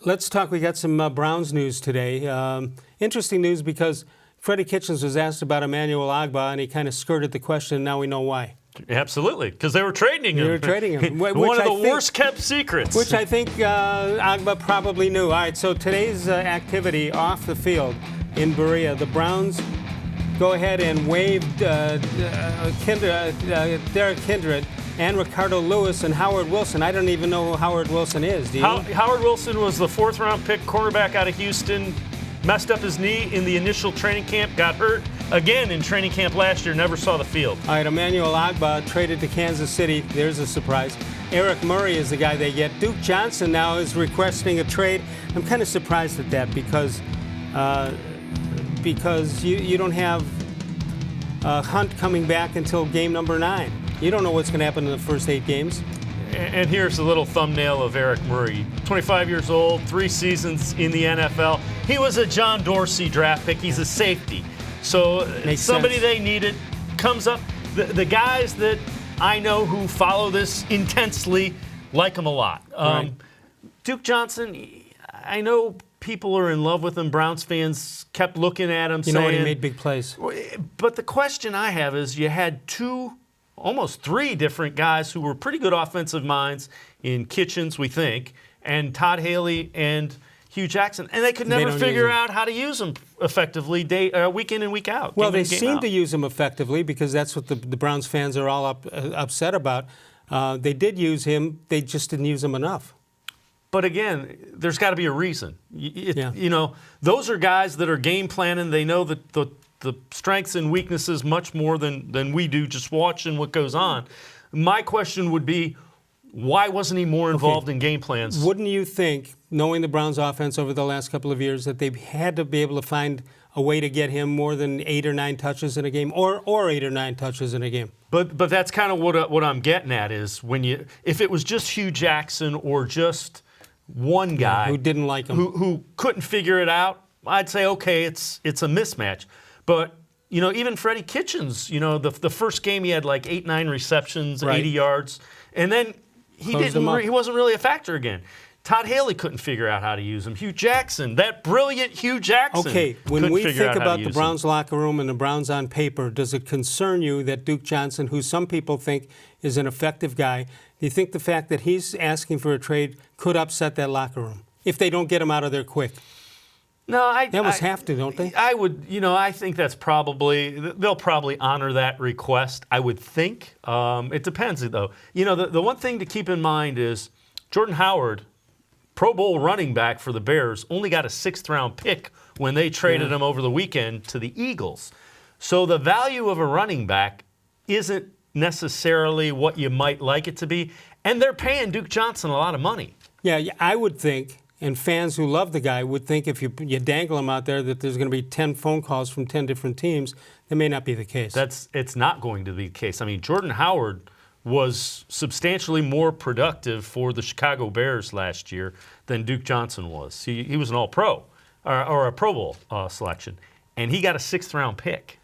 Let's talk. We got some Browns news today. Interesting news because Freddie Kitchens was asked about Emmanuel Ogbah, and he kind of skirted the question, and now we know why. Absolutely, because they were trading him. They were trading him. One of the worst-kept secrets. Which I think Ogbah probably knew. All right, so today's activity off the field in Berea, the Browns go ahead and waived Derek Kindred and Ricardo Lewis and Howard Wilson. I don't even know who Howard Wilson is. Do you? Howard Wilson was the fourth-round pick cornerback out of Houston. Messed up his knee in the initial training camp, got hurt again in training camp last year, never saw the field. All right, Emmanuel Ogbah traded to Kansas City. There's a surprise. Eric Murray is the guy they get. Duke Johnson now is requesting a trade. I'm kind of surprised at that because you don't have Hunt coming back until game number 9. You don't know what's going to happen in the first 8 games. And here's a little thumbnail of Eric Murray. 25 years old, 3 seasons in the NFL. He was a John Dorsey draft pick. He's a safety. So Makes somebody sense. they needed comes up. The guys that I know who follow this intensely like him a lot. Right. Duke Johnson, I know people are in love with him. Browns fans kept looking at him You know what, he made big plays. But the question I have is you had almost 3 different guys who were pretty good offensive minds in Kitchens, we think, and Todd Haley and Hugh Jackson. And they could never figure out how to use them effectively week in and week out. Well, they seem to use them effectively because that's what the Browns fans are all upset about. They did use him. They just didn't use him enough. But again, there's got to be a reason. You know, those are guys that are game planning. They know that the strengths and weaknesses much more than we do just watching what goes on. My question would be, why wasn't he more involved in game plans? Wouldn't you think, knowing the Browns' offense over the last couple of years, that they had to be able to find a way to get him more than 8 or 9 touches in a game, or 8 or 9 touches in a game? But that's kind of what I'm getting at is if it was just Hugh Jackson or just one guy who didn't like him, who couldn't figure it out, I'd say okay, it's a mismatch. But even Freddie Kitchens, the first game he had like 8-9 receptions, 80 yards, and then he wasn't really a factor again. Todd Haley couldn't figure out how to use him. Hugh Jackson, that brilliant Hugh Jackson. Okay, when we think about the Browns locker room and the Browns on paper, does it concern you that Duke Johnson, who some people think is an effective guy, do you think the fact that he's asking for a trade could upset that locker room if they don't get him out of there quick? No, they almost have to, don't they? I would, I think they'll probably honor that request, I would think. It depends, though. The one thing to keep in mind is Jordan Howard, Pro Bowl running back for the Bears, only got a 6th-round pick when they traded him over the weekend to the Eagles. So the value of a running back isn't necessarily what you might like it to be, and they're paying Duke Johnson a lot of money. Yeah, I would think. And fans who love the guy would think if you dangle him out there that there's going to be 10 phone calls from 10 different teams. That may not be the case. It's not going to be the case. I mean, Jordan Howard was substantially more productive for the Chicago Bears last year than Duke Johnson was. He was an All-Pro or a Pro Bowl selection, and he got a 6th-round pick.